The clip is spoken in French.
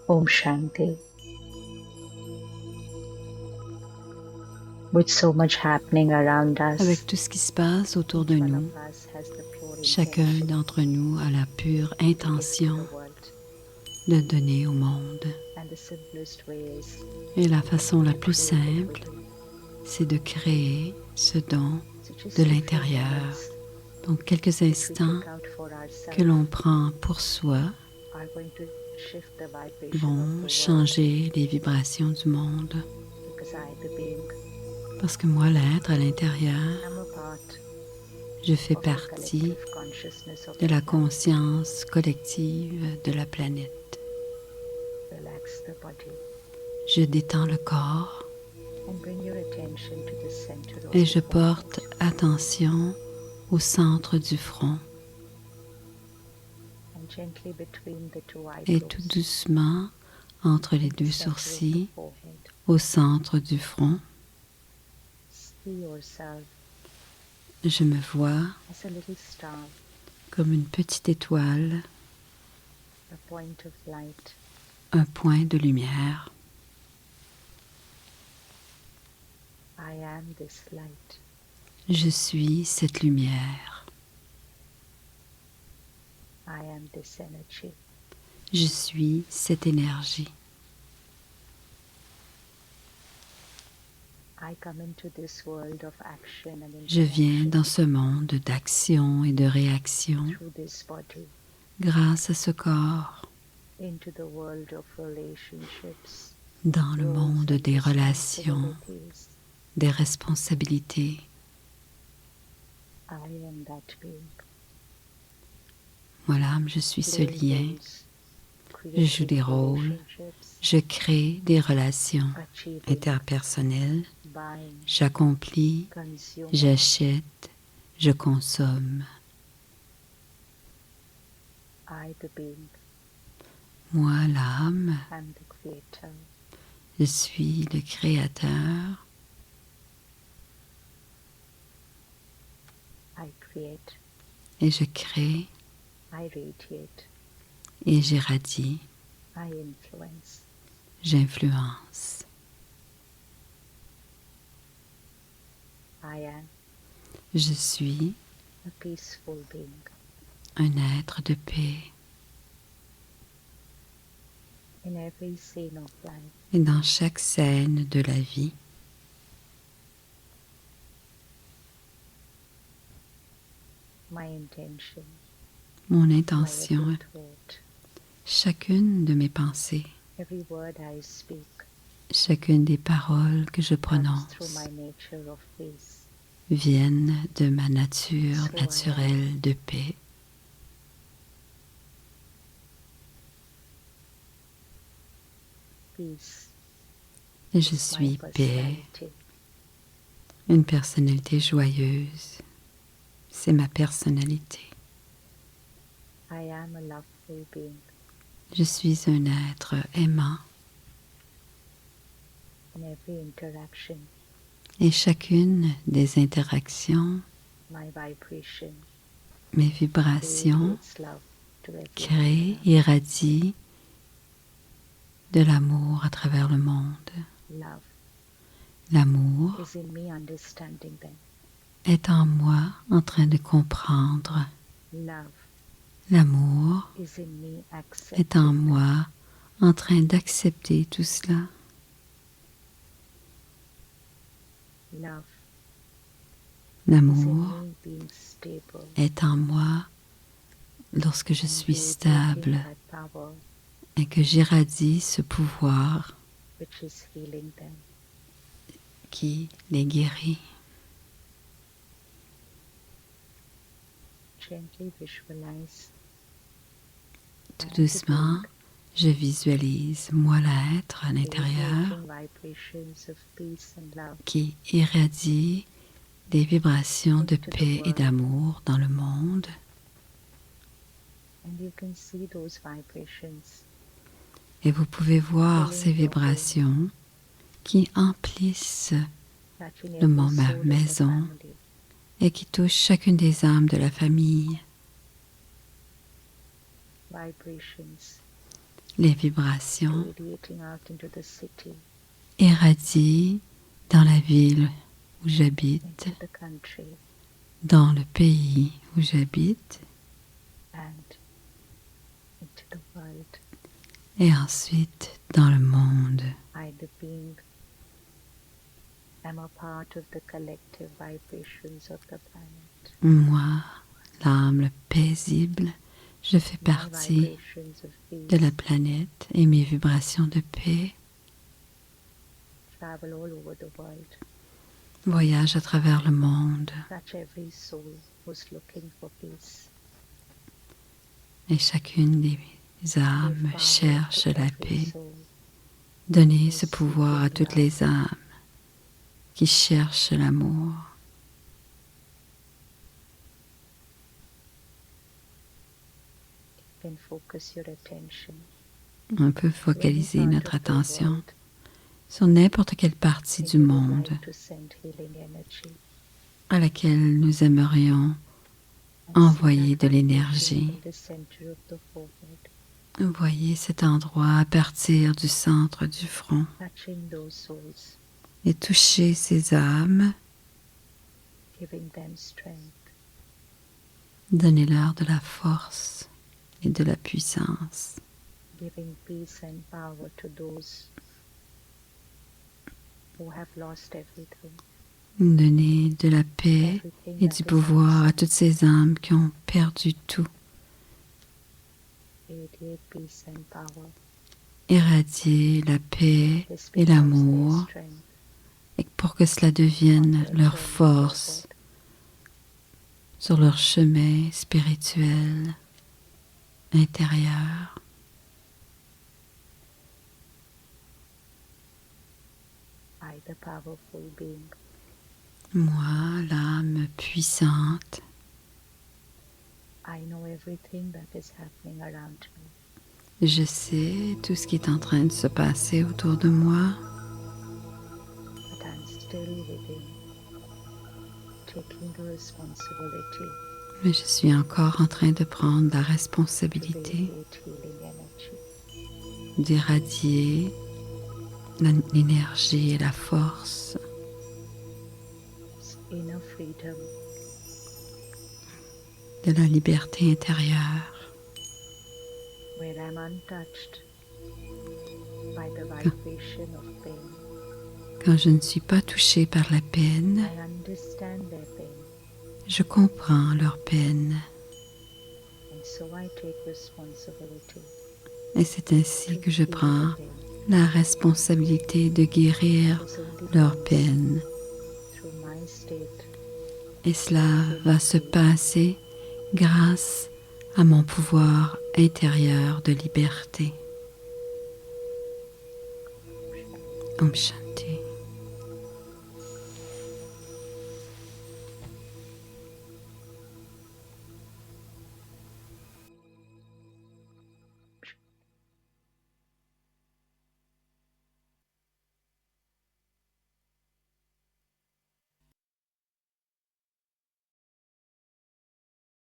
Om Shanti. With so much happening around us, Avec tout ce qui se passe autour de each one nous, of us has the pure chacun intention d'entre nous a la pure to give to intention the world. de donner au monde. And the simplest way is Et la façon la to plus create it simple, within. c'est de créer ce don So just de a few l'intérieur. moments Donc quelques that we instants take out for que ourselves l'on prend pour soi are going to shift the vibration of vont the world. changer les vibrations du monde. Because I, the being, Parce que moi, l'être à l'intérieur, am a part je fais of the partie collective consciousness of de the la planet. conscience collective de la planète. Relax the body Je détends le corps and bring your attention to the center of et the je forehead. porte attention au centre du front. And gently between the two Et tout eyebrows, doucement, entre les in the deux center of the sourcils, forehead, au centre du front, see yourself je me vois as a little star, comme une petite étoile, a point of light. un point de lumière. I am this light. Je suis cette lumière. I am this energy. Je suis cette énergie. I come into this world of action and Je viens interaction dans ce monde d'action et de réaction through this body grâce à ce corps, into the world of relationships, dans le roles monde and des relations, responsibilities. des responsabilités. I am that being. Moi, l'âme, je suis ce Playing lien. roles, Je joue des creating rôles. relationships, Je crée des relations achieving, interpersonnelles. buying, J'accomplis, consuming. j'achète, je consomme. I, the being, Moi, l'âme, am the creator. je suis le créateur. I create. Et je crée I radiate. et j'irradie, I influence. j'influence. I am Je suis a peaceful being. un être de paix. In every scene of life, Et dans chaque scène de la vie, my intention, mon my intention, every thought, chacune de mes pensées, every word I speak chacune des paroles que je comes prononce through my nature of peace. viennent de ma nature So I am. naturelle de paix. Peace Et je is my suis paix, personality. une personnalité joyeuse. C'est ma personnalité. I am a loveful being. Je suis un être aimant In every interaction, et chacune des interactions, my vibration mes vibrations radiates love to everyone créent, around. irradient de l'amour à travers le monde. Love L'amour is in me understanding them. est en moi en train de comprendre. Love L'amour is in me est en accepting them. moi en train d'accepter tout cela. Love is L'amour in me being stable. est en moi lorsque je and suis radiating stable that power et que j'irradie ce pouvoir which is healing them. qui les guérit. Gently visualize Tout doucement, je visualise moi l'être à the l'intérieur radiating vibrations of peace and love qui irradie des vibrations de into the paix et world. d'amour dans le monde. And you can see those vibrations Et vous pouvez voir ces vibrations qui emplissent touching de every ma soul of the maison family. et qui touchent chacune des âmes de la famille. Vibrations les vibrations radiating out into the city, irradient dans la ville où j'habite, into the country, dans le pays où j'habite, and into the world. et ensuite dans le monde. I, the being, am a part of the collective vibrations of the planet. Moi, l'âme paisible, je fais My partie vibrations of de la peace planète et mes vibrations de paix travel all over the world. voyagent à travers le monde Touch every soul who's looking for peace. et chacune des âmes Give power cherche to la every paix. soul Donnez ce pouvoir à toutes les âmes qui cherchent l'amour. You can focus your attention On peut to any focaliser part notre of the attention world sur n'importe quelle partie that du you would monde like to send healing energy. à laquelle nous aimerions And envoyer see that de l'énergie. vibration from the center of the forehead, Voyez cet endroit à partir du centre du front touching those souls, et touchez ces âmes. giving them strength, Donnez-leur de la force et de la puissance. giving peace and power to those who have lost everything. Donnez de la paix Everything et that du is pouvoir à absent. toutes ces âmes qui ont perdu tout. Radiate peace and power. Irradiez la paix This et becomes their l'amour strength et pour que cela devienne on their leur journey force forward. sur leur chemin spirituel intérieur. I, the powerful being, Moi, l'âme puissante, I know everything that is happening around me. je sais tout ce qui est en train de se passer autour de moi, But I'm still within, taking the responsibility mais je suis encore en train de prendre la to responsabilité radiate healing energy. d'irradier l'énergie et la force It's inner freedom, de la liberté intérieure, where I'm untouched by the vibration of pain. quand je ne suis pas touchée par la peine. I understand their pain, Je comprends leur peine and so I take responsibility et c'est ainsi to que je heal prends the pain. la responsabilité de guérir Because only leur comes peine. through my state Et cela va se passer grâce à mon pouvoir intérieur de liberté. Om Shanti.